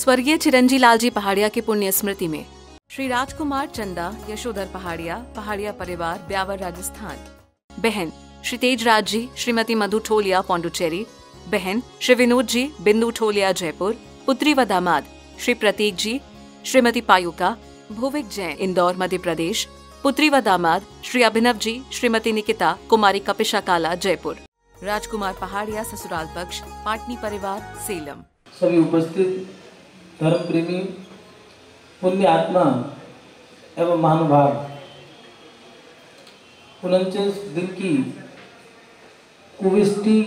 स्वर्गीय चिरंजी लालजी पहाड़िया की पुण्य स्मृति में श्री राजकुमार चंदा यशोधर पहाड़िया, पहाड़िया परिवार, ब्यावर, राजस्थान। बहन श्री तेजराज जी, श्रीमती मधु ठोलिया, पौंडुचेरी। बहन श्री विनोद जी, बिंदु ठोलिया, जयपुर। पुत्री व दामाद श्री प्रतीक जी, श्रीमती पायुका, भुविक जैन, इंदौर, मध्य प्रदेश। पुत्री व दामाद श्री अभिनव जी, श्रीमती निकिता, कुमारी कपिशा काला, जयपुर। राजकुमार पहाड़िया ससुराल पक्ष, पाटनी परिवार, सेलम। सभी उपस्थित धर्म प्रेमी, पुण्य आत्मा एवं महानुभाव, 49 दिन की कुवृष्टि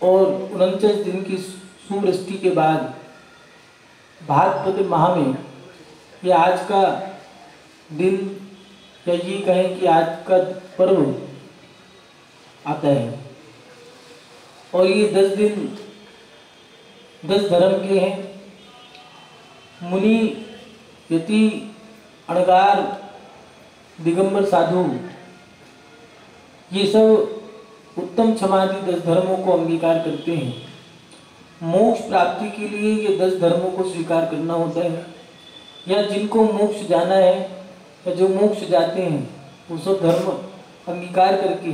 और 49 दिन की सुवृष्टि के बाद भाद्रपद माह में ये आज का दिन, या ये कहें कि आज का पर्व आता है। और ये 10 दिन 10 धर्म के हैं। मुनि, यति, अणगार, दिगंबर साधु, ये सब उत्तम क्षमादि 10 धर्मों को अंगीकार करते हैं। मोक्ष प्राप्ति के लिए ये 10 धर्मों को स्वीकार करना होता है, या जिनको मोक्ष जाना है या जो मोक्ष जाते हैं वो सब धर्म अंगीकार करके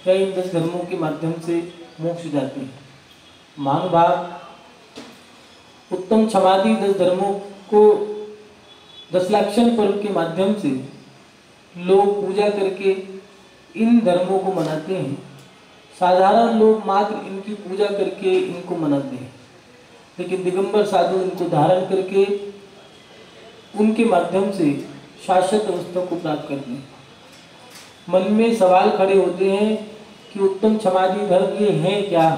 या इन 10 धर्मों के माध्यम से मोक्ष जाते हैं। महानुभाव उत्तम क्षमादि 10 धर्मों को 10 लक्षण पर्व के माध्यम से लोग पूजा करके इन धर्मों को मनाते हैं। साधारण लोग मात्र इनकी पूजा करके इनको मनाते हैं, लेकिन दिगंबर साधु इनको धारण करके उनके माध्यम से शाश्वत अवस्था को प्राप्त करते हैं। मन में सवाल खड़े होते हैं कि उत्तम क्षमादि धर्म ये हैं क्या?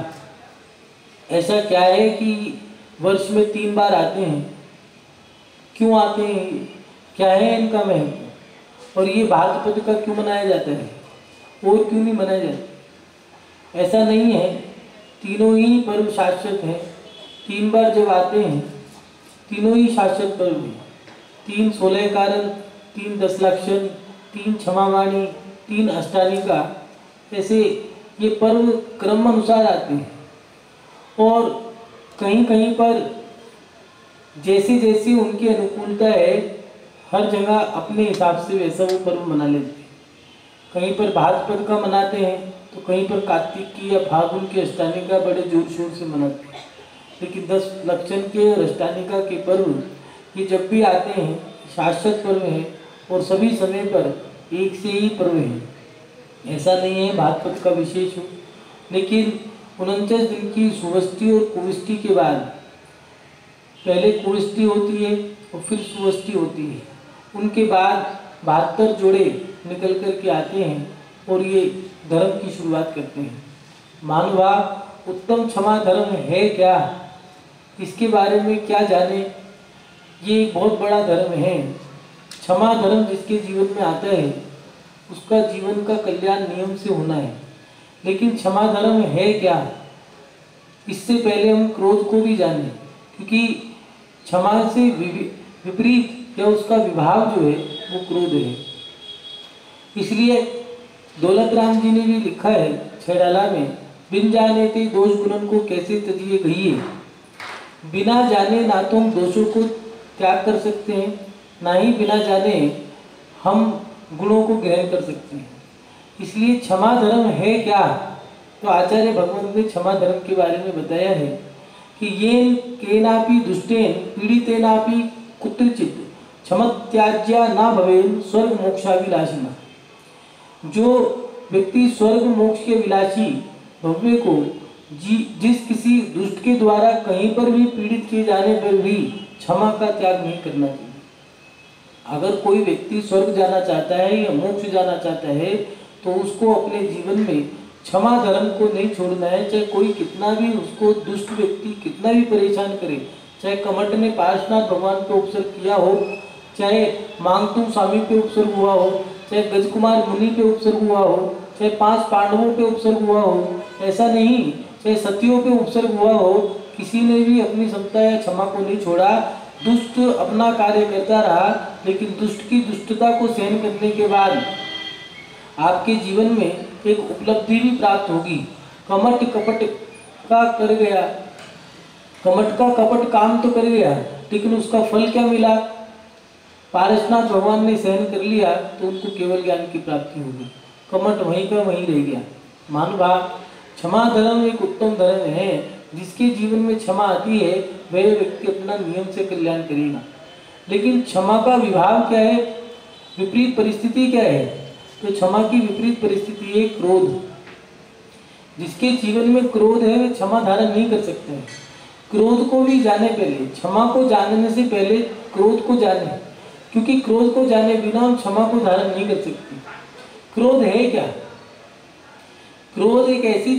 ऐसा क्या है कि वर्ष में 3 बार आते हैं? क्यों आते हैं? क्या है इनका महत्व? और ये भाद्रपद का क्यों मनाया जाता है और क्यों नहीं मनाया जाता? ऐसा नहीं है, तीनों ही पर्व शाश्वत हैं। 3 बार जब आते हैं तीनों ही शाश्वत पर्व हैं। 3 16 कारण, 3 10 लक्षण, 3 क्षमावाणी, 3 अष्टानिका, ऐसे ये पर्व क्रम अनुसार आते हैं। और कहीं कहीं पर जैसे जैसे उनकी अनुकूलता है, हर जगह अपने हिसाब से वैसा वो पर्व मना लेते हैं। कहीं पर भाद्रपद का मनाते हैं तो कहीं पर कार्तिक की या फागुन की अष्टानिका बड़े जोर शोर से मनाते हैं। लेकिन 10 लक्षण के और अष्टानिका के पर्व ये जब भी आते हैं शाश्वत पर्व हैं और सभी समय पर एक से ही पर्व हैं। ऐसा नहीं है भाद्रपद का विशेष हो, लेकिन 49 दिन की सुवृष्टि और कुवृष्टि के बाद पहले कुवृष्टि होती है और फिर सुवृष्टि होती है। उनके बाद 72 जोड़े निकल कर के आते हैं और ये धर्म की शुरुआत करते हैं। महानुभाव उत्तम क्षमा धर्म है क्या? इसके बारे में क्या जाने? ये एक बहुत बड़ा धर्म है। क्षमा धर्म जिसके जीवन में आता है उसका जीवन का कल्याण नियम से होना है। लेकिन क्षमा धर्म है क्या? इससे पहले हम क्रोध को भी जानें, क्योंकि क्षमा से विपरीत या उसका विभाग जो है वो क्रोध है। इसलिए दौलत राम जी ने भी लिखा है छैडाला में, बिन जाने ते दोष गुणन को कैसे तजिए गहिए। बिना जाने ना तो हम दोषों को त्याग कर सकते हैं, ना ही बिना जाने हम गुणों को ग्रहण कर सकते हैं। इसलिए क्षमा धर्म है क्या? तो आचार्य भगवंत ने क्षमा धर्म के बारे में बताया है कि ये केनापि दुष्टेन पीड़ितेनापि कुत्रचित क्षमत्याज्या ना भवेन स्वर्ग मोक्षाभिलाषिना। जो व्यक्ति स्वर्ग मोक्ष के विलासी भव्य को जिस किसी दुष्ट के द्वारा कहीं पर भी पीड़ित किए जाने पर भी क्षमा का त्याग नहीं करना चाहिए। अगर कोई व्यक्ति स्वर्ग जाना चाहता है या मोक्ष जाना चाहता है तो उसको अपने जीवन में क्षमा धर्म को नहीं छोड़ना है। चाहे कोई कितना भी उसको दुष्ट व्यक्ति कितना भी परेशान करे, चाहे कमट ने पार्श्वनाथ भगवान पे उपसर्ग किया हो, चाहे मांगतुम स्वामी पे उपसर्ग हुआ हो, चाहे गजकुमार मुनि पे उपसर्ग हुआ हो, चाहे 5 पांडवों पे उपसर्ग हुआ हो, ऐसा नहीं, चाहे सतियों पे उपसर्ग हुआ हो, किसी ने भी अपनी क्षमता या क्षमा को नहीं छोड़ा। दुष्ट अपना कार्य करता रहा, लेकिन दुष्ट की दुष्टता को सहन करने के बाद आपके जीवन में एक उपलब्धि भी प्राप्त होगी। कमट कपट का कर गया कमट का कपट काम तो कर गया, लेकिन उसका फल क्या मिला? पारसनाथ भगवान ने सहन कर लिया तो उनको केवल ज्ञान की प्राप्ति होगी। कमट वहीं का वहीं रह गया। महानुभाव, क्षमा धर्म एक उत्तम धर्म है। जिसके जीवन में क्षमा आती है वह व्यक्ति अपना नियम से कल्याण करेगा। लेकिन क्षमा का विभाग क्या है, विपरीत परिस्थिति क्या है? तो क्षमा की विपरीत परिस्थिति है क्रोध। जिसके जीवन में क्रोध है वे क्षमा धारण नहीं कर सकते हैं। क्रोध को भी जाने पहले, क्षमा को जानने से पहले क्रोध को जाने, क्योंकि क्रोध को जाने बिना हम क्षमा को धारण नहीं कर सकते। क्रोध है क्या? क्रोध एक ऐसी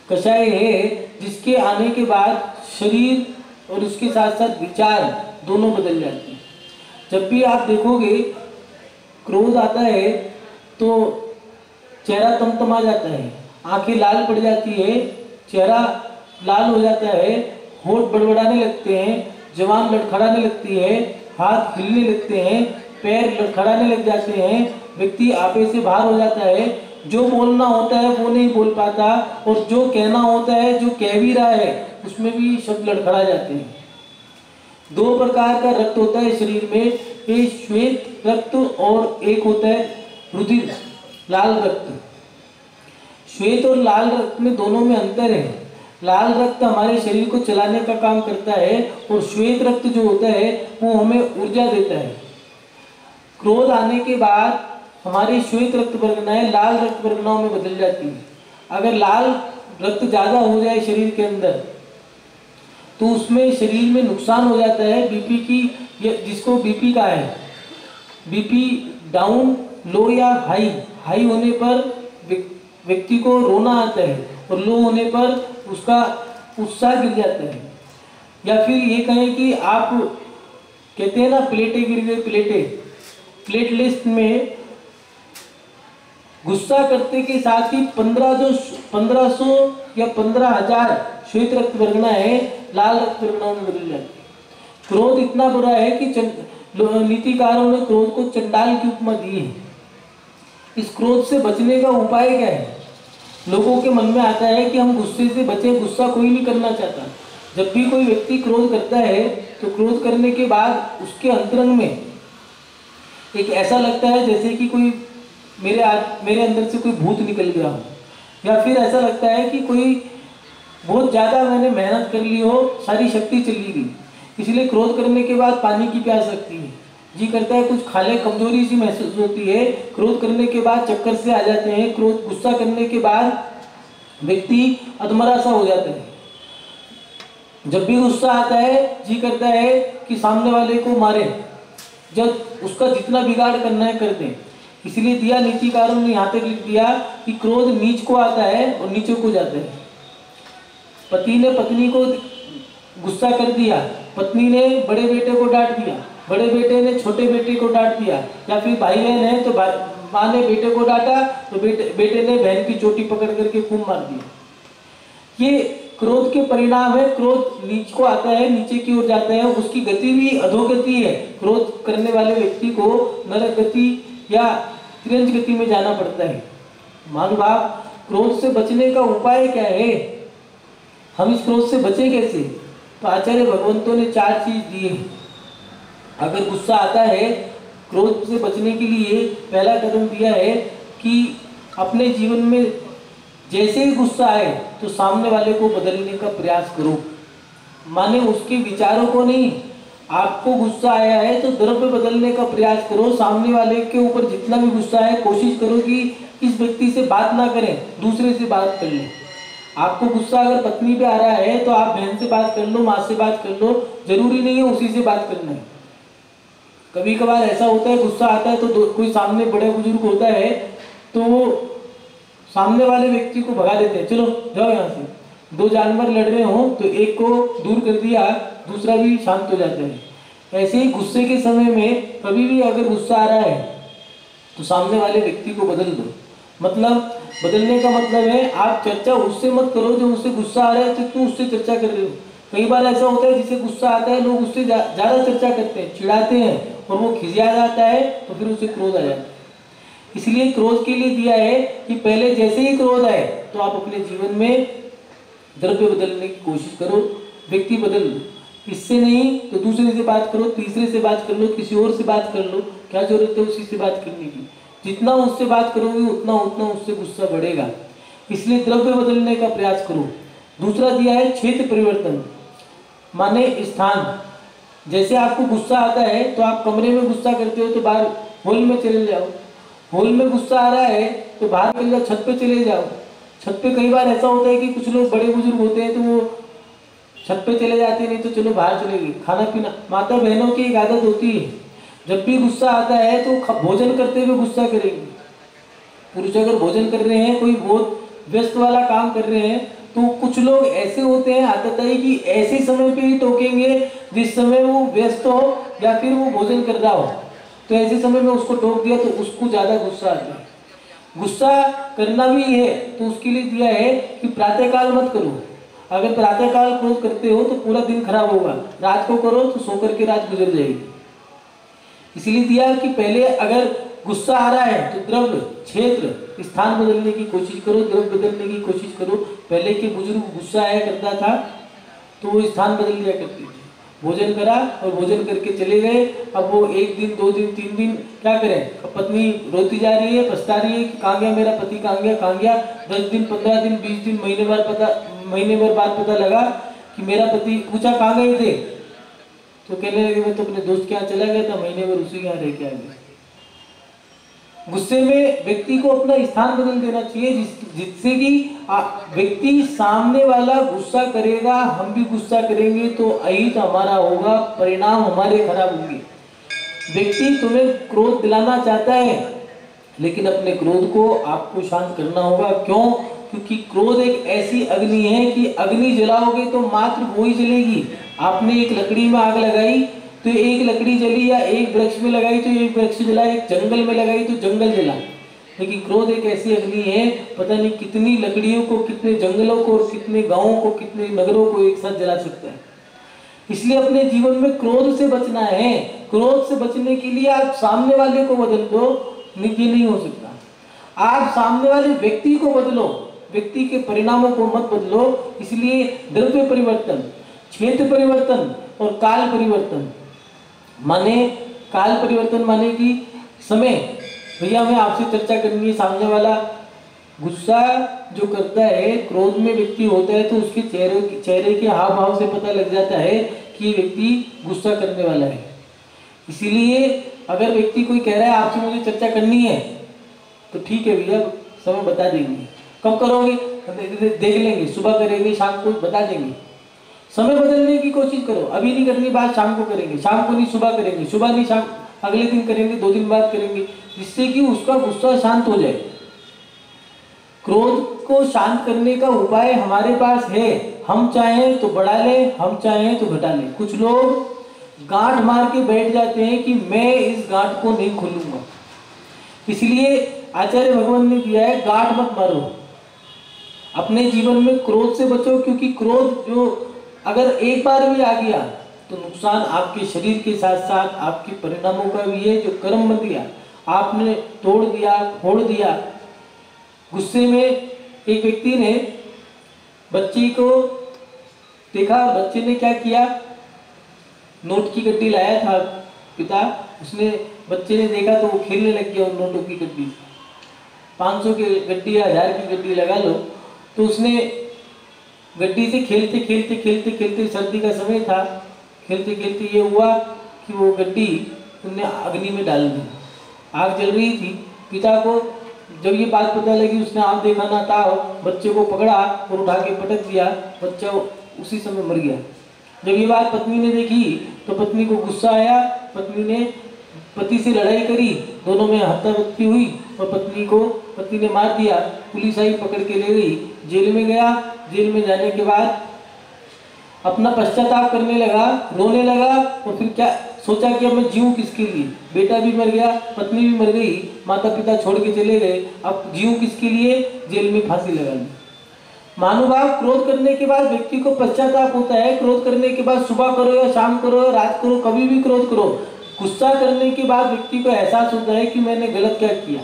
कषाय है जिसके आने के बाद शरीर और उसके साथ साथ विचार दोनों बदल जाते हैं। जब भी आप देखोगे क्रोध आता है तो चेहरा तमतमा जाता है, आंखें लाल पड़ जाती है, चेहरा लाल हो जाता है, होंठ बड़बड़ाने लगते हैं, जबान लड़खड़ाने लगती है, हाथ हिलने लगते हैं, पैर लड़खड़ाने लग जाते हैं, व्यक्ति आपे से बाहर हो जाता है। जो बोलना होता है वो नहीं बोल पाता और जो कहना होता है, जो कह भी रहा है उसमें भी शब्द लड़खड़ा जाते हैं। दो प्रकार का रक्त होता है शरीर में, एक श्वेत रक्त और एक होता है रुधिर, लाल रक्त। श्वेत और लाल रक्त में दोनों में अंतर है। लाल रक्त हमारे शरीर को चलाने का काम करता है और श्वेत रक्त जो होता है वो हमें ऊर्जा देता है। क्रोध आने के बाद हमारी श्वेत रक्त वर्गनाएं लाल रक्त वर्गनाओं में बदल जाती है। अगर लाल रक्त ज़्यादा हो जाए शरीर के अंदर तो उसमें शरीर में नुकसान हो जाता है। बीपी की, जिसको बीपी का है, बीपी डाउन, लो या हाई, हाई होने पर व्यक्ति को रोना आता है और लो होने पर उसका उत्साह गिर जाता है। या फिर ये कहें कि आप कहते हैं ना प्लेटें गिर गई, प्लेट लिस्ट में गुस्सा करते के साथ ही 1500 या 15,000 श्वेत रक्त वर्गनाएं लाल रक्त वर्गनाओं में बदल जाती है। क्रोध इतना बुरा है कि नीतिकारों ने क्रोध को चंडाल की उपमा दी है। इस क्रोध से बचने का उपाय क्या है? लोगों के मन में आता है कि हम गुस्से से बचें, गुस्सा कोई नहीं करना चाहता। जब भी कोई व्यक्ति क्रोध करता है तो क्रोध करने के बाद उसके अंतरंग में एक ऐसा लगता है जैसे कि कोई मेरे अंदर से कोई भूत निकल गया हो, या फिर ऐसा लगता है कि कोई बहुत ज़्यादा मैंने मेहनत कर ली हो, सारी शक्ति चली गई। इसलिए क्रोध करने के बाद पानी की प्यास लगती है, जी करता है कुछ खा ले, कमजोरी सी महसूस होती है। क्रोध करने के बाद चक्कर से आ जाते हैं। क्रोध गुस्सा करने के बाद व्यक्ति अधमरा सा हो जाता है। जब भी गुस्सा आता है जी करता है कि सामने वाले को मारे, जब उसका जितना बिगाड़ करना है कर दें। इसलिए दिया नीतिकारों ने यहाँ तक लिख दिया कि क्रोध नीच को आता है और नीचे को जाता है। पति ने पत्नी को गुस्सा कर दिया, पत्नी ने बड़े बेटे को डांट दिया, बड़े बेटे ने छोटे बेटे को डांट दिया, या फिर भाई बहन है तो माँ ने बेटे को डांटा तो बेटे ने बहन की चोटी पकड़ करके खूब मार दिया। ये क्रोध के परिणाम है। क्रोध नीच को आता है, नीचे की ओर जाता है, उसकी गति भी अधोगति है। क्रोध करने वाले व्यक्ति को नरक गति या त्रियंज गति में जाना पड़ता है। महानुभाव, क्रोध से बचने का उपाय क्या है? हम इस क्रोध से बचें कैसे? तो आचार्य भगवंतों ने 4 चीज दी है। अगर गुस्सा आता है, क्रोध से बचने के लिए पहला कदम दिया है कि अपने जीवन में जैसे ही गुस्सा आए तो सामने वाले को बदलने का प्रयास करो। माने उसके विचारों को नहीं, आपको गुस्सा आया है तो द्रव्य बदलने का प्रयास करो। सामने वाले के ऊपर जितना भी गुस्सा है कोशिश करो कि इस व्यक्ति से बात ना करें, दूसरे से बात कर लें। आपको गुस्सा अगर पत्नी पे आ रहा है तो आप बहन से बात कर लो, माँ से बात कर लो, जरूरी नहीं है उसी से बात करना है। कभी कभार ऐसा होता है गुस्सा आता है तो कोई सामने बड़े बुजुर्ग होता है तो वो सामने वाले व्यक्ति को भगा देते हैं, चलो जाओ यहाँ से। 2 जानवर लड़ रहे हो तो एक को दूर कर दिया, दूसरा भी शांत हो जाता है। ऐसे ही गुस्से के समय में कभी भी अगर गुस्सा आ रहा है तो सामने वाले व्यक्ति को बदल दो। मतलब बदलने का मतलब है आप चर्चा उससे मत करो जो उससे गुस्सा आ रहा है, तो क्यों उससे चर्चा कर रहे हो। कई बार ऐसा होता है जिसे गुस्सा आता है लोग उससे ज़्यादा चर्चा करते हैं, चिढ़ाते हैं और वो खिसिया जाता है तो फिर उसे क्रोध आ जाता है। इसलिए क्रोध के लिए दिया है कि पहले जैसे ही क्रोध आए तो आप अपने जीवन में द्रव्य बदलने की कोशिश करो। व्यक्ति बदल लो। इससे नहीं तो दूसरे से बात करो, तीसरे से बात कर लो, किसी और से बात कर लो, क्या जरूरत है उसी से बात करने की। जितना उससे बात करोगे उतना उतना उससे गुस्सा बढ़ेगा। इसलिए द्रव्य बदलने का प्रयास करो। दूसरा दिया है क्षेत्र परिवर्तन, माने स्थान। जैसे आपको गुस्सा आता है तो आप कमरे में गुस्सा करते हो तो बाहर हॉल में चले जाओ, हॉल में गुस्सा आ रहा है तो बाहर चले जाओ, छत पे चले जाओ। छत पे कई बार ऐसा होता है कि कुछ लोग बड़े बुजुर्ग होते हैं तो वो छत पे चले जाते हैं, नहीं तो चलो बाहर चले गए। खाना पीना, माता बहनों की एक आदत होती है, जब भी गुस्सा आता है तो भोजन करते हुए गुस्सा करेंगे। पुरुष अगर भोजन कर रहे हैं, कोई बहुत व्यस्त वाला काम कर रहे हैं, तो कुछ लोग ऐसे होते हैं, आदत है कि ऐसे समय पे ही टोकेंगे जिस समय वो व्यस्त हो या फिर वो भोजन कर रहा हो। तो ऐसे समय में उसको टोक दिया तो उसको ज्यादा गुस्सा आता है। गुस्सा करना भी है तो उसके लिए दिया है कि प्रातःकाल मत करो। अगर प्रातःकाल क्रोध करते हो तो पूरा दिन खराब होगा, रात को करो तो सो करके रात गुजर जाएगी। इसीलिए दिया कि पहले अगर गुस्सा आ रहा है तो द्रव्य, क्षेत्र, स्थान बदलने की कोशिश करो, द्रव्य बदलने की कोशिश करो। पहले के बुजुर्ग गुस्सा आया करता था तो वो स्थान बदल दिया करते थे, भोजन करा और भोजन करके चले गए। अब वो 1 दिन 2 दिन 3 दिन क्या करें, पत्नी रोती जा रही है, पछता रही है कि कहाँ गया मेरा पति, कहाँ गया। 10 दिन 15 दिन 20 दिन महीने भर बाद पता लगा कि मेरा पति, पूछा कहाँ गए थे तो कहने लगे मैं तो अपने दोस्त के यहाँ चला गया था, महीने भर उसी के यहाँ रह के आ गया। गुस्से में व्यक्ति को अपना स्थान बदल देना चाहिए जिससे कि व्यक्ति सामने वाला गुस्सा करेगा, हम भी गुस्सा करेंगे तो अहित हमारा होगा, परिणाम हमारे खराब होंगे। व्यक्ति तुम्हें क्रोध दिलाना चाहता है लेकिन अपने क्रोध को आपको शांत करना होगा। क्यों? क्योंकि क्रोध एक ऐसी अग्नि है कि अग्नि जलाओगे तो मात्र वो ही जलेगी। आपने एक लकड़ी में आग लगाई तो एक लकड़ी जली, या एक वृक्ष में लगाई तो एक वृक्ष जला, एक जंगल में लगाई तो जंगल जला। लेकिन क्रोध एक ऐसी अग्नि है, पता नहीं कितनी लकड़ियों को, कितने जंगलों को और कितने गांवों को, कितने नगरों को एक साथ जला सकता है। इसलिए अपने जीवन में क्रोध से बचना है। क्रोध से बचने के लिए आप सामने वाले को बदल दो, ये नहीं हो सकता। आप सामने वाले व्यक्ति को बदलो, व्यक्ति के परिणामों को मत बदलो। इसलिए द्रव्य परिवर्तन, क्षेत्र परिवर्तन और काल परिवर्तन। माने काल परिवर्तन माने कि समय, भैया हमें आपसे चर्चा करनी है। सामने वाला गुस्सा जो करता है, क्रोध में व्यक्ति होता है तो उसके चेहरे के हाव भाव से पता लग जाता है कि व्यक्ति गुस्सा करने वाला है। इसीलिए अगर व्यक्ति कोई कह रहा है आपसे मुझे चर्चा करनी है तो ठीक है भैया, समय बता देंगे। कब करोगे? देख लेंगे, सुबह करेंगे, शाम को बता देंगे। समय बदलने की कोशिश करो। अभी नहीं करनी बात, शाम को करेंगे, शाम को नहीं सुबह करेंगे, सुबह नहीं शाम अगले दिन करेंगे, 2 दिन बाद करेंगे, जिससे कि उसका गुस्सा शांत हो जाए। क्रोध को शांत करने का उपाय हमारे पास है। हम चाहें तो बढ़ा लें, हम चाहें तो घटा लें। कुछ लोग गांठ मार के बैठ जाते हैं कि मैं इस गांठ को नहीं खोलूंगा। इसलिए आचार्य भगवान ने दिया है गांठ मत मारो, अपने जीवन में क्रोध से बचो। क्योंकि क्रोध जो अगर एक बार भी आ गया तो नुकसान आपके शरीर के साथ साथ आपके परिणामों का भी है। जो कर्म बन गया, आपने तोड़ दिया, फोड़ दिया। गुस्से में एक व्यक्ति ने बच्ची को देखा, बच्चे ने क्या किया, नोट की गड्डी लाया था पिता, उसने, बच्चे ने देखा तो वो खेलने लग गया उन नोटों की गड्डी। 500 की गड्डी या 1000 की गड्डी लगा लो। तो उसने गड्डी से खेलते खेलते खेलते खेलते, सर्दी का समय था, खेलते खेलते ये हुआ कि वो गड्डी उनने अग्नि में डाल दी। आग जल रही थी। पिता को जब ये बात पता लगी, उसने आग देखा ना था, बच्चे को पकड़ा और उठा के पटक दिया। बच्चा उसी समय मर गया। जब ये बात पत्नी ने देखी तो पत्नी को गुस्सा आया। पत्नी ने पति से लड़ाई करी, दोनों में हत्याबत्ती हुई और पत्नी ने मार दिया। पुलिस आई, पकड़ के ले गई, जेल में गया। जेल में जाने के बाद अपना पश्चाताप करने लगा, रोने लगा और फिर क्या सोचा कि अब मैं जीऊं किसके लिए। बेटा भी मर गया, पत्नी भी मर गई, माता पिता छोड़ के चले गए, अब जीऊं किसके लिए, जेल में फांसी लगा ली। महानुभाव, क्रोध करने के बाद व्यक्ति को पश्चाताप होता है। क्रोध करने के बाद सुबह करो या शाम करो या रात करो, कभी भी क्रोध करो, गुस्सा करने के बाद व्यक्ति को एहसास होता है कि मैंने गलत क्या किया।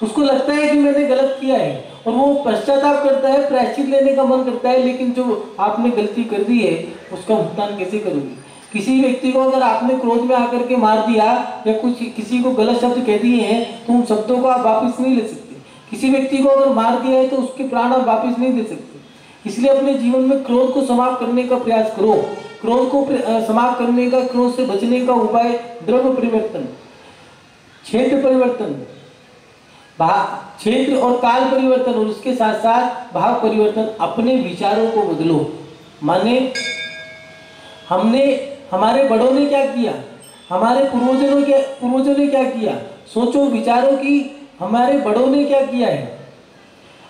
उसको लगता है कि मैंने गलत किया है और वो पश्चाताप करता है, प्रायश्चित लेने का मन करता है। लेकिन जो आपने गलती कर दी है उसका भुगतान कैसे करोगे। किसी व्यक्ति को अगर आपने क्रोध में आकर के मार दिया या कुछ किसी को गलत शब्द कह दिए हैं तो उन शब्दों को आप वापस नहीं ले सकते। किसी व्यक्ति को अगर मार दिया है तो उसके प्राण आप वापस नहीं दे सकते। इसलिए अपने जीवन में क्रोध को समाप्त करने का प्रयास करो। क्रोध को समाप्त करने का, क्रोध से बचने का उपाय द्रव्य परिवर्तन, क्षेत्र परिवर्तन, क्षेत्र और काल परिवर्तन और उसके साथ साथ भाव परिवर्तन। अपने विचारों को बदलो। माने हमारे बड़ों ने क्या किया, हमारे पूर्वजों ने क्या किया, सोचो विचारों की हमारे बड़ों ने क्या किया है।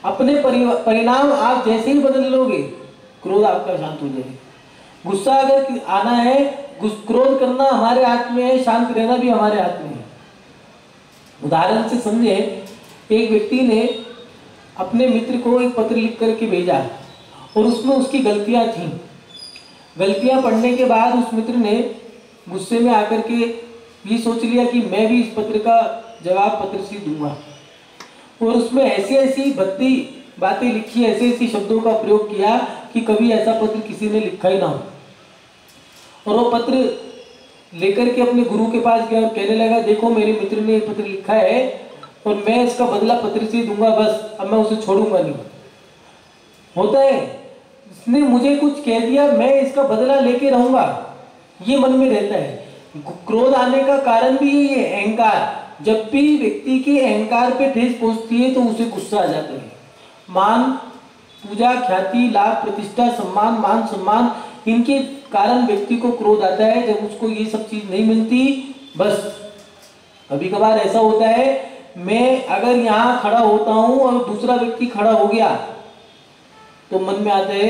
अपने परिणाम आप जैसे ही बदल लोगे क्रोध आपका शांत हो जाएगा। गुस्सा अगर आना है, क्रोध करना हमारे हाथ में है, शांत रहना भी हमारे हाथ में है। उदाहरण से समझे, एक व्यक्ति ने अपने मित्र को एक पत्र लिख करके भेजा और उसमें उसकी गलतियां थीं। गलतियां पढ़ने के बाद उस मित्र ने गुस्से में आकर के ये सोच लिया कि मैं भी इस पत्र का जवाब पत्र से दूंगा, और उसमें ऐसी भद्दी बातें लिखी, ऐसे शब्दों का प्रयोग किया कि कभी ऐसा पत्र किसी ने लिखा ही ना हो। और वो पत्र लेकर के अपने गुरु के पास गया और कहने लगा, देखो मेरे मित्र ने ये पत्र लिखा है और मैं इसका बदला पत्र से दूंगा, बस अब मैं उसे छोड़ूंगा नहीं। होता है, इसने मुझे कुछ कह दिया, मैं इसका बदला लेके रहूंगा, ये मन में रहता है। क्रोध आने का कारण भी ये अहंकार। जब भी व्यक्ति के अहंकार पे ठेस पहुंचती है तो उसे गुस्सा आ जाता है। मान, पूजा, ख्याति, लाभ, प्रतिष्ठा, सम्मान, मान सम्मान, इनके कारण व्यक्ति को क्रोध आता है। जब उसको ये सब चीज नहीं मिलती, बस कभी कभार ऐसा होता है, मैं अगर यहाँ खड़ा होता हूं और दूसरा व्यक्ति खड़ा हो गया तो मन में आता है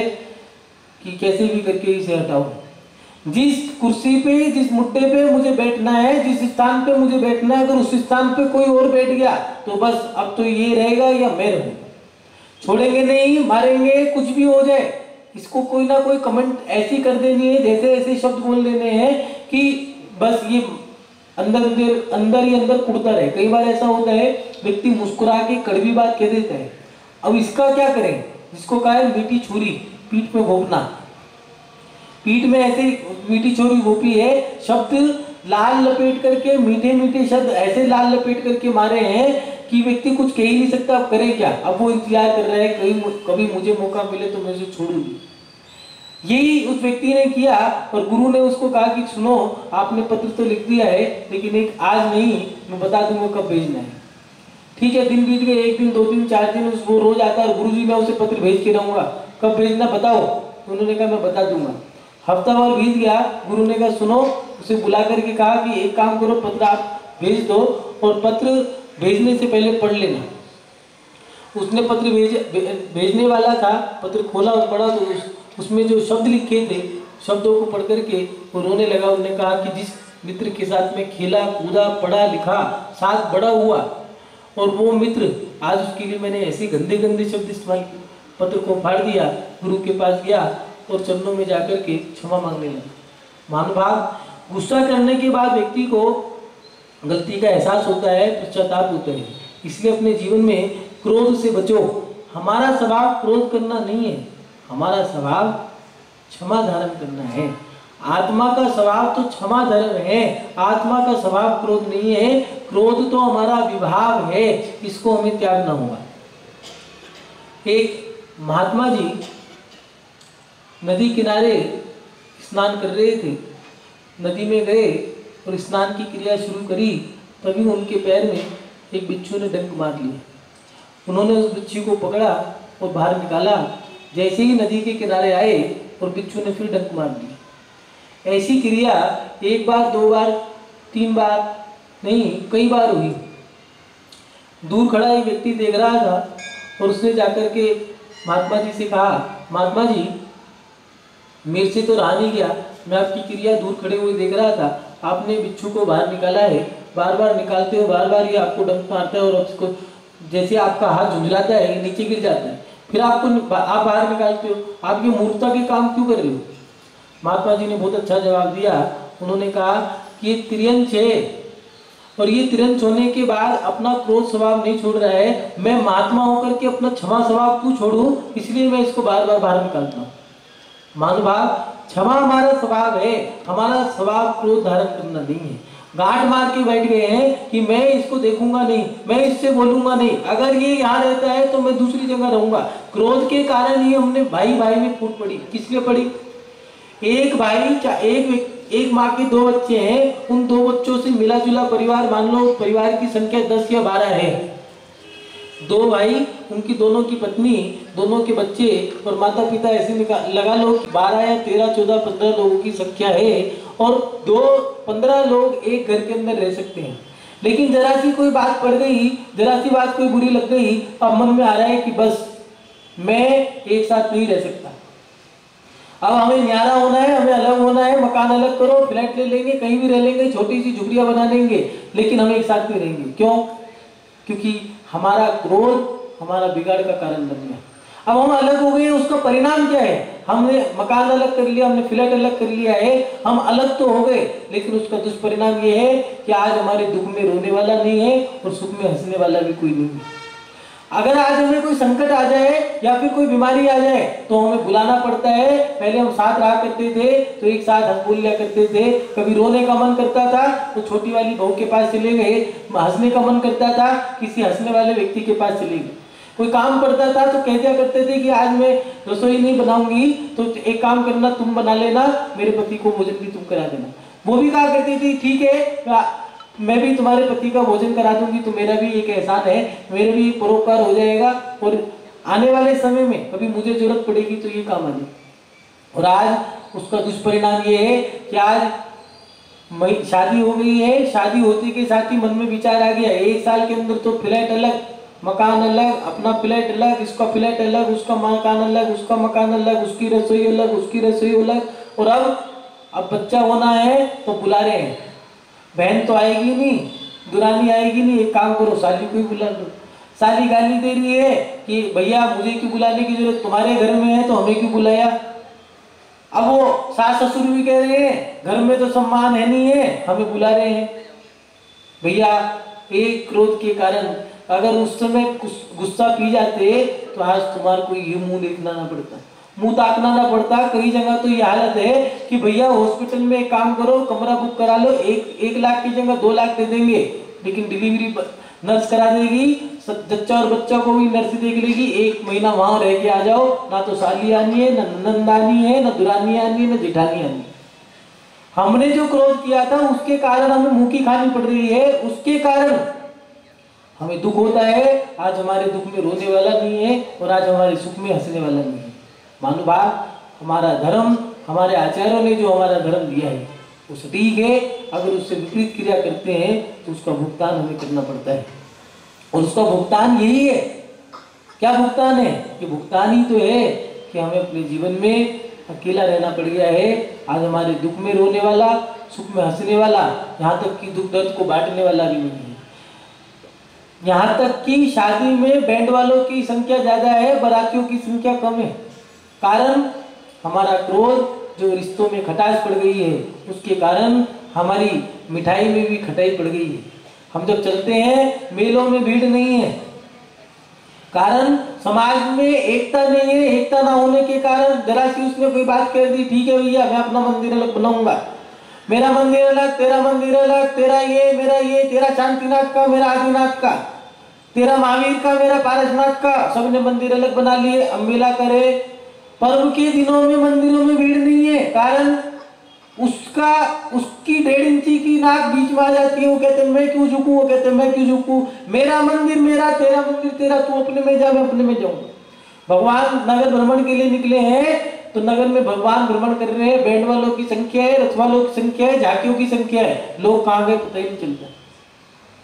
कि कैसे भी करके इसे हटाऊं। जिस कुर्सी पे, जिस मुद्दे पे मुझे बैठना है, जिस स्थान पे मुझे बैठना है, अगर उस स्थान पे कोई और बैठ गया तो बस अब तो ये रहेगा या मैं रहूंगा। छोड़ेंगे नहीं, मारेंगे, कुछ भी हो जाए। इसको कोई ना कोई कमेंट ऐसी कर देनी है, जैसे ऐसे शब्द बोल देने हैं कि बस ये अंदर ही अंदर कुड़ता रहे। कई बार ऐसा होता है, व्यक्ति मुस्कुरा के कड़वी बात कह देता है। अब इसका क्या करें, जिसको कहा है मीठी छुरी पीठ में घोंपना। पीठ में ऐसे मीठी छुरी घोंपी है, शब्द लाल लपेट करके, मीठे मीठे शब्द ऐसे लाल लपेट करके मारे हैं कि व्यक्ति कुछ कह ही नहीं सकता। अब करे क्या, अब वो इंतजार कर रहा है कभी मुझे मौका मिले तो मैं उसे छोड़ूंगी। यही उस व्यक्ति ने किया और गुरु ने उसको कहा कि सुनो, आपने पत्र तो लिख दिया है, लेकिन एक आज नहीं, मैं बता दूंगा कब भेजना है। ठीक है, दिन बीत गए, 1 दिन, 2 दिन, 4 दिन, वो रोज आता है, गुरु जी मैं उसे पत्र भेज के रहूंगा, कब भेजना बताओ। उन्होंने कहा मैं बता दूंगा। हफ्ता भर बीत गया, गुरु ने कहा सुनो, उसे बुला करके कहा कि एक काम करो, पत्र आप भेज दो और पत्र भेजने से पहले पढ़ लेना। उसने पत्र भेजने वाला था, पत्र खोला और पढ़ा तो उसमें जो शब्द लिखे थे, शब्दों को पढ़ करके वो रोने लगा। उन्होंने कहा कि जिस मित्र के साथ में खेला कूदा, पढ़ा लिखा, साथ बड़ा हुआ, और वो मित्र आज उसके लिए मैंने ऐसे गंदे गंदे शब्द इस्तेमाल किए, पत्र को फाड़ दिया। गुरु के पास गया और चरणों में जाकर के क्षमा मांगने लगा। महानुभाव, गुस्सा करने के बाद व्यक्ति को गलती का एहसास होता है, पश्चाताप होता है। इसलिए अपने जीवन में क्रोध से बचो। हमारा स्वभाव क्रोध करना नहीं है, हमारा स्वभाव क्षमा धारण करना है। आत्मा का स्वभाव तो क्षमा धर्म है, आत्मा का स्वभाव क्रोध नहीं है। क्रोध तो हमारा विभाव है, इसको हमें त्यागना होगा। एक महात्मा जी नदी किनारे स्नान कर रहे थे, नदी में गए और स्नान की क्रिया शुरू करी, तभी उनके पैर में एक बिच्छू ने डंक मार लिया। उन्होंने उस बिच्छू को पकड़ा और बाहर निकाला। जैसे ही नदी के किनारे आए और बिच्छू ने फिर डंक मार दिया। ऐसी क्रिया 1 बार, 2 बार, 3 बार नहीं, कई बार हुई। दूर खड़ा एक व्यक्ति देख रहा था और उसने जाकर के महात्मा जी से कहा, महात्मा जी मेरे से तो रहा नहीं गया, मैं आपकी क्रिया दूर खड़े हुए देख रहा था, आपने बिच्छू को बाहर निकाला है, बार बार निकालते हो, बार बार ये आपको डंक मारता है और उसको जैसे आपका हाथ झुंझलाता है, ये नीचे गिर जाता है, फिर आप बाहर निकालते हो, आप ये मूर्खता के काम क्यों कर रहे हो। महात्मा जी ने बहुत अच्छा जवाब दिया। उन्होंने कहा कि ये त्रियंच है और ये त्रियंच होने के बाद अपना क्रोध स्वभाव नहीं छोड़ रहा है। मैं महात्मा होकर के अपना क्षमा स्वभाव क्यों छोड़ूं, इसलिए मैं इसको बार बार बाहर निकालता हूँ। महानुभाव, क्षमा हमारा स्वभाव है, हमारा स्वभाव क्रोध धारण करना नहीं है। गांठ मार के बैठ गए हैं कि मैं इसको देखूंगा नहीं, मैं इससे बोलूंगा नहीं, अगर ये यहाँ रहता है तो मैं दूसरी जगह रहूंगा। क्रोध के कारण ही हमने भाई भाई में फूट पड़ी। किसलिए पड़ी? एक भाई एक माँ के 2 बच्चे हैं, उन 2 बच्चों से मिला जुला परिवार मान लो, परिवार की संख्या 10 या 12 है। 2 भाई, उनकी दोनों की पत्नी, दोनों के बच्चे और माता पिता, ऐसे लगा लो 12 या 13, 14, 15 लोगों की संख्या है और 15 लोग एक घर के अंदर रह सकते हैं। लेकिन जरा सी कोई बात पड़ गई, जरा सी बात कोई बुरी लग गई, अब मन में आ रहा है कि बस मैं एक साथ नहीं रह सकता, अब हमें न्यारा होना है, हमें अलग होना है, मकान अलग करो, फ्लैट ले लेंगे, कहीं भी रह लेंगे, छोटी सी झुग्गियां बना लेंगे, लेकिन हम एक साथ नहीं रहेंगे। क्यों? क्योंकि हमारा क्रोध हमारा बिगाड़ का कारण बन गया। अब हम अलग हो गए, उसका परिणाम क्या है? हमने मकान अलग कर लिया, हमने फ्लैट अलग कर लिया है, हम अलग तो हो गए, लेकिन उसका दुष्परिणाम ये है कि आज हमारे दुख में रोने वाला नहीं है और सुख में हंसने वाला भी कोई नहीं है। अगर आज हमें कोई संकट आ जाए या फिर कोई बीमारी आ जाए तो हमें बुलाना पड़ता है। पहले हम साथ रहा करते थे तो एक साथ हंस बोल लिया करते थे। कभी रोने का मन करता था तो छोटी वाली बहू के पास चले गए, हंसने का मन करता था किसी हंसने वाले व्यक्ति के पास चले गए। कोई काम पड़ता था तो कह दिया करते थे कि आज मैं रसोई नहीं बनाऊंगी तो एक काम करना, तुम बना लेना, मेरे पति को भोजन भी तुम करा देना। वो भी कहा करती थी ठीक है, मैं भी तुम्हारे पति का भोजन करा दूंगी तो मेरा भी एक एहसान है, मेरे भी परोपकार हो जाएगा और आने वाले समय में कभी मुझे जरूरत पड़ेगी तो ये काम आ जाए। और आज उसका दुष्परिणाम ये है कि आज शादी हो गई है, शादी होते के साथ ही मन में विचार आ गया, 1 साल के अंदर तो फ्लैट अलग, मकान अलग, अपना फ्लैट अलग, इसका फ्लैट अलग, उसका मकान अलग, उसका मकान अलग, उसकी रसोई अलग, उसकी रसोई अलग। और अब बच्चा होना है तो बुला रहे हैं, बहन तो आएगी नहीं, दुरानी आएगी नहीं, एक काम करो साली को ही बुला लो। साली गाली दे रही है कि भैया मुझे क्यों बुलाने की जरूरत, तुम्हारे घर में है तो हमें क्यों बुलाया। अब वो सास ससुर भी कह रहे हैं घर में तो सम्मान है नहीं है, हमें बुला रहे हैं। भैया एक क्रोध के कारण अगर उस समय गुस्सा पी जाते तो आज तुम्हारे को ये मुंह देखना ना पड़ता, मुंह ताकना ना पड़ता। कई जगह तो ये हालत है कि भैया हॉस्पिटल में एक काम करो, कमरा बुक करा लो, 1 लाख की जगह 2 लाख दे देंगे, लेकिन डिलीवरी नर्स करा देगी, जच्चा और बच्चा को भी नर्स देख लेगी, 1 महीना वहां रह के आ जाओ, ना तो साली आनी है, ना नंद आनी है, ना दुरानी आनी है, ना जेठानी आनी है। हमने जो क्रोध किया था उसके कारण हमें मुंह की खानी पड़ रही है, उसके कारण हमें दुख होता है। आज हमारे दुख में रोने वाला नहीं है और आज हमारे सुख में हंसने वाला नहीं है। महानुभाव, हमारा धर्म, हमारे आचार्यों ने जो हमारा धर्म दिया है वो सटीक है। अगर उससे विपरीत क्रिया करते हैं तो उसका भुगतान हमें करना पड़ता है और उसका भुगतान यही है। क्या भुगतान है? ये भुगतान ही तो है कि हमें अपने जीवन में अकेला रहना पड़ गया है। आज हमारे दुख में रोने वाला, सुख में हंसने वाला, यहाँ तक कि दुख दर्द को बांटने वाला भी नहीं है। यहाँ तक कि शादी में बैंड वालों की संख्या ज्यादा है, बारातियों की संख्या कम है। कारण हमारा क्रोध, जो रिश्तों में खटास पड़ गई है, उसके कारण हमारी मिठाई में भी खटाई पड़ गई है। हम जब चलते हैं मेलों में भीड़ नहीं है, कारण समाज में एकता नहीं है। एकता ना होने के कारण जरा सी उसने कोई बात कह दी, ठीक है भैया मैं अपना मंदिर अलग बनाऊंगा, मेरा मंदिर अलग, तेरा मंदिर अलग, तेरा ये मेरा ये, तेरा शांतिनाथ का मेरा आदिनाथ का, तेरा महावीर का मेरा पारसनाथ का, सबने मंदिर अलग बना लिए। अब मेला करे, पर्व के दिनों में मंदिरों में भीड़ नहीं है, कारण उसकी 1.5 इंची की नाक बीच में आ जाती है। वो कहते हैं मैं क्यों झुकूं, वो कहते हैं मैं क्यों झुकूं, मेरा मंदिर मेरा, तेरा मंदिर तेरा, तू अपने में जा मैं अपने में जाऊंगा। भगवान नगर भ्रमण के लिए निकले हैं तो नगर में भगवान भ्रमण कर रहे हैं, बैंड वालों की संख्या है, रथ वालों की संख्या है, झांकियों की संख्या है, लोग कहाँ गए पता ही नहीं चलता।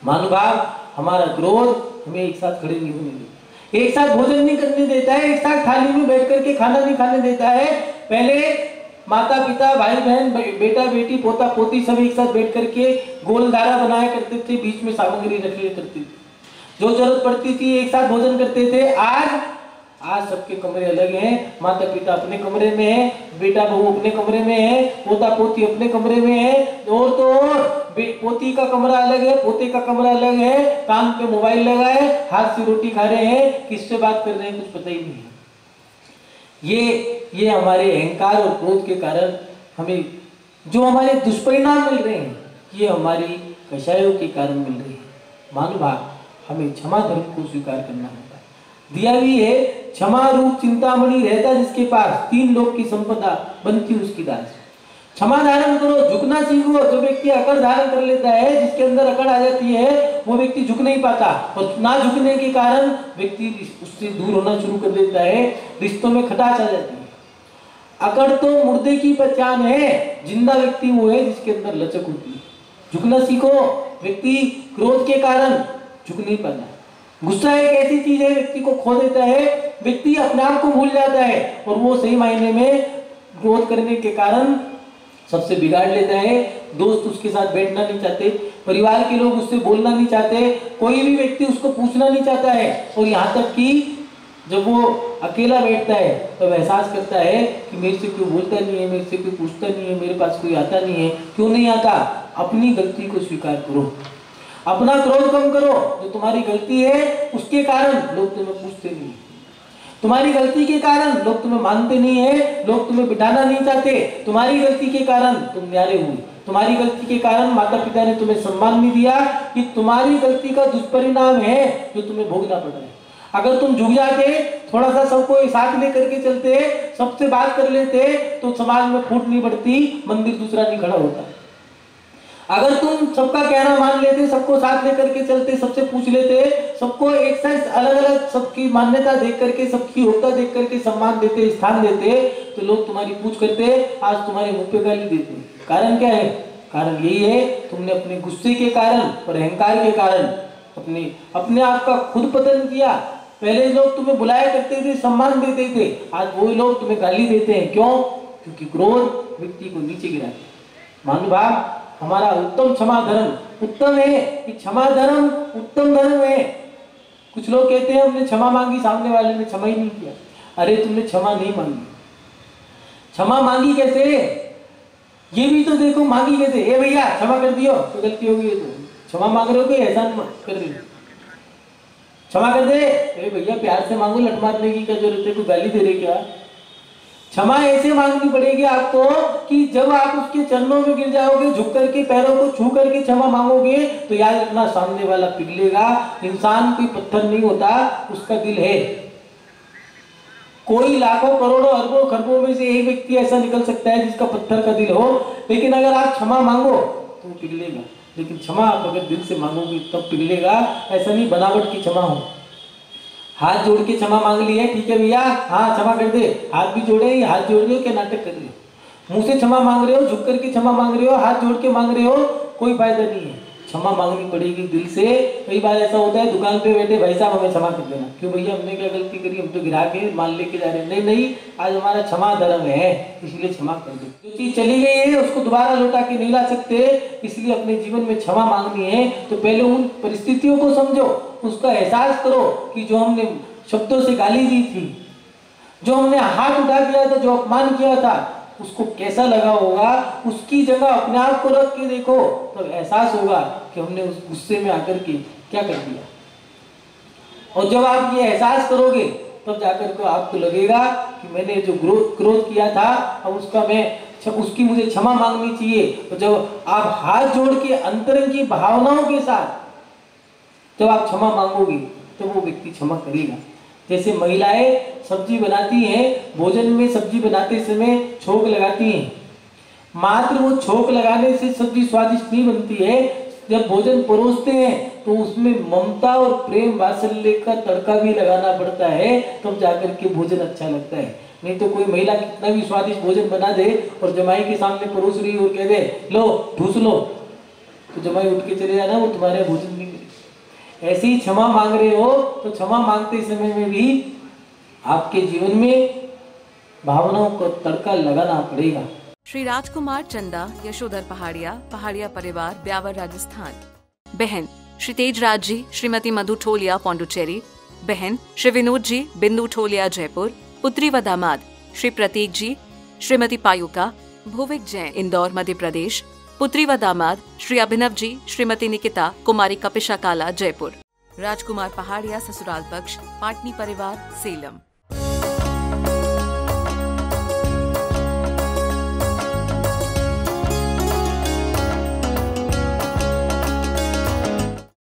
महानुभाव, हमारा क्रोध हमें एक साथ खड़े नहीं होने देता, एक साथ भोजन नहीं करने देता है, एक साथ थाली में बैठ करके खाना नहीं खाने देता है। पहले माता पिता, भाई बहन, बेटा बेटी, पोता पोती सब एक साथ बैठ करके गोल धारा बनाया करते थे, बीच में सामग्री रख लिया करते थे, जो जरूरत पड़ती थी एक साथ भोजन करते थे। आज सबके कमरे अलग हैं, माता पिता अपने कमरे में है, बेटा बहू अपने कमरे में है, पोता पोती अपने कमरे में है, और तो और पोती का कमरा अलग है, पोते का कमरा अलग है, कान पे मोबाइल लगा है, हाथ से रोटी खा रहे हैं, किससे बात कर रहे हैं कुछ पता ही नहीं है। ये हमारे अहंकार और क्रोध के कारण हमें जो हमारे दुष्परिणाम मिल रहे हैं, ये हमारी कषायों के कारण मिल रहे हैं। महानुभाव, हमें क्षमा धर्म को स्वीकार करना होगा। दिया भी है, क्षमा रूप चिंतामणि रहता जिसके पास, 3 लोक की संपदा बनती उसकी दास। क्षमा धारण करो, झुकना सीखो। जो व्यक्ति अकड़ धारण कर लेता है, जिसके अंदर अकड़ आ जाती है, वो व्यक्ति झुक नहीं पाता, और ना झुकने के कारण व्यक्ति उससे दूर होना शुरू कर देता है, रिश्तों में खटास आ जाती है। अकड़ तो मुर्दे की पहचान है, जिंदा व्यक्ति वो है जिसके अंदर लचक होती है। झुकना सीखो। व्यक्ति क्रोध के कारण झुक नहीं पाता। गुस्सा एक ऐसी चीज है, व्यक्ति को खो देता है, व्यक्ति अपने आप को भूल जाता है, और वो सही मायने में क्रोध करने के कारण सबसे बिगाड़ लेता है। दोस्त उसके साथ बैठना नहीं चाहते, परिवार के लोग उससे बोलना नहीं चाहते, कोई भी व्यक्ति उसको पूछना नहीं चाहता है, और यहाँ तक कि जब वो अकेला बैठता है तब तो एहसास करता है कि मेरे से कोई बोलता नहीं है, मेरे से कोई पूछता नहीं है, मेरे पास कोई आता नहीं है। क्यों नहीं आता? अपनी गलती को स्वीकार करो, अपना क्रोध कम करो। जो तुम्हारी गलती है उसके कारण लोग तुम्हें पूछते नहीं, तुम्हारी गलती के कारण लोग तुम्हें मानते नहीं है, लोग तुम्हें बिठाना नहीं चाहते। तुम्हारी गलती के कारण तुम न्यारे हुए, तुम्हारी गलती के कारण माता पिता ने तुम्हें सम्मान नहीं दिया। कि तुम्हारी गलती का दुष्परिणाम है जो तुम्हें भोगना पड़ रहा है। अगर तुम झुक जाते, थोड़ा सा सबको साथ लेकर के चलते, सबसे बात कर लेते, तो समाज में फूट नहीं पड़ती, मंदिर दूसरा नहीं खड़ा होता। अगर तुम सबका कहना मान लेते, सबको साथ लेकर के चलते, सबसे पूछ लेते, सबको एक साथ अलग अलग सबकी मान्यता देख करके, सबकी योग्यता देख करके सम्मान देते, स्थान देते, तो लोग तुम्हारी पूछ करते, आज तुम्हारे मुंह पे गाली देते। कारण क्या है? कारण यही है, तुमने अपने गुस्से के कारण और अहंकार के कारण अपने आप का खुद पतन किया। पहले लोग तुम्हें बुलाया करते थे, सम्मान देते थे, आज वही लोग तुम्हें गाली देते हैं। क्यों? क्योंकि क्रोध व्यक्ति को नीचे गिराता है। महानुभाव, हमारा उत्तम क्षमा धर्म उत्तम है, कि क्षमा धर्म उत्तम धर्म है। कुछ लोग कहते हैं हमने क्षमा मांगी, सामने वाले ने क्षमा ही नहीं किया। अरे तुमने क्षमा नहीं मांगी, क्षमा मांगी कैसे? ये भी तो देखो, मांगी कैसे? ए भैया क्षमा कर दियो, तो गलती हो गई है, तो क्षमा मांग रहे हो कि एहसान कर रहे हो? क्षमा कर दे। ए भैया प्यार से मांगो, लट मारने की क्या जरूरत है? कोई गाली दे रहे क्या? क्षमा ऐसे मांगनी पड़ेगी आपको कि जब आप उसके चरणों में गिर जाओगे, झुक करके पैरों को छू करके क्षमा मांगोगे, तो याद रखना सामने वाला पिघलेगा। इंसान कोई पत्थर नहीं होता, उसका दिल है। कोई लाखों करोड़ों अरबों खरबों में से एक व्यक्ति ऐसा निकल सकता है जिसका पत्थर का दिल हो, लेकिन अगर आप क्षमा मांगो तो वो पिघलेगा। लेकिन क्षमा आप अगर दिल से मांगोगे तब पिघलेगा। ऐसा नहीं बनावट की क्षमा हो। हाथ जोड़ के क्षमा मांग ली है, ठीक है भैया, हाँ क्षमा कर दे, हाथ भी जोड़े, हाथ जोड़ रहे हो क्या नाटक कर रहे हो? मुंह से क्षमा मांग रहे हो, झुक करके क्षमा मांग रहे हो, हाथ जोड़ के मांग रहे हो, कोई फायदा नहीं है। क्षमा मांगनी पड़ेगी दिल से। कई बार ऐसा होता है, दुकान पे बैठे, भाई साहब हमें क्षमा कर देना। क्यों भैया, हमने क्या गलती करी? हम तो गिरा के माल लेके जा रहे हैं। नहीं नहीं, आज हमारा क्षमा धर्म है, इसलिए क्षमा कर दो। जो चीज चली गई है उसको दोबारा लौटा के नहीं ला सकते, इसलिए अपने जीवन में क्षमा मांगनी है तो पहले उन परिस्थितियों को समझो, उसका एहसास करो कि जो हमने शब्दों से गाली दी थी, जो हमने हाथ उठा दिया था, जो अपमान किया था, उसको कैसा लगा होगा। उसकी जगह अपने आप को रख के देखो, तो एहसास होगा कि हमने उस गुस्से में आकर के क्या कर दिया। और जब आप ये एहसास करोगे तब जाकर के आपको लगेगा कि मैंने जो क्रोध किया था, अब उसकी मुझे क्षमा मांगनी चाहिए। तो जब आप हाथ जोड़ के अंतरंग की भावनाओं के साथ जब आप क्षमा मांगोगे तो वो व्यक्ति क्षमा करेगा। जैसे महिलाएं सब्जी बनाती हैं, भोजन में सब्जी बनाते समय छोंक लगाती हैं, मात्र वो छोंक लगाने से सब्जी स्वादिष्ट नहीं बनती है। जब भोजन परोसते हैं तो उसमें ममता और प्रेम वात्सल्य का तड़का भी लगाना पड़ता है, तब जाकर के भोजन अच्छा लगता है। नहीं तो कोई महिला कितना भी स्वादिष्ट भोजन बना दे और जमाई के सामने परोस रही और कह दे लो ठूस लो, तो जमाई उठ के चले जाना, वो तुम्हारे भोजन नहीं करेगी। ऐसे ही क्षमा मांग रहे हो तो क्षमा मांगते समय में भी आपके जीवन में भावनाओं को तड़का लगाना पड़ेगा। श्री राजकुमार चंदा, यशोधर पहाड़िया, पहाड़िया परिवार, ब्यावर, राजस्थान। बहन श्री तेजराज जी, श्रीमती मधु ठोलिया, पौंडुचेरी। बहन श्री विनोद जी, बिंदु ठोलिया, जयपुर। पुत्री व दामाद श्री प्रतीक जी, श्रीमती पायुका, भुविक जैन, इंदौर, मध्य प्रदेश। पुत्री व दामाद श्री अभिनव जी, श्रीमती निकिता, कुमारी कपिशा काला, जयपुर। राजकुमार पहाड़िया, ससुराल पक्ष, पाटनी परिवार, सेलम।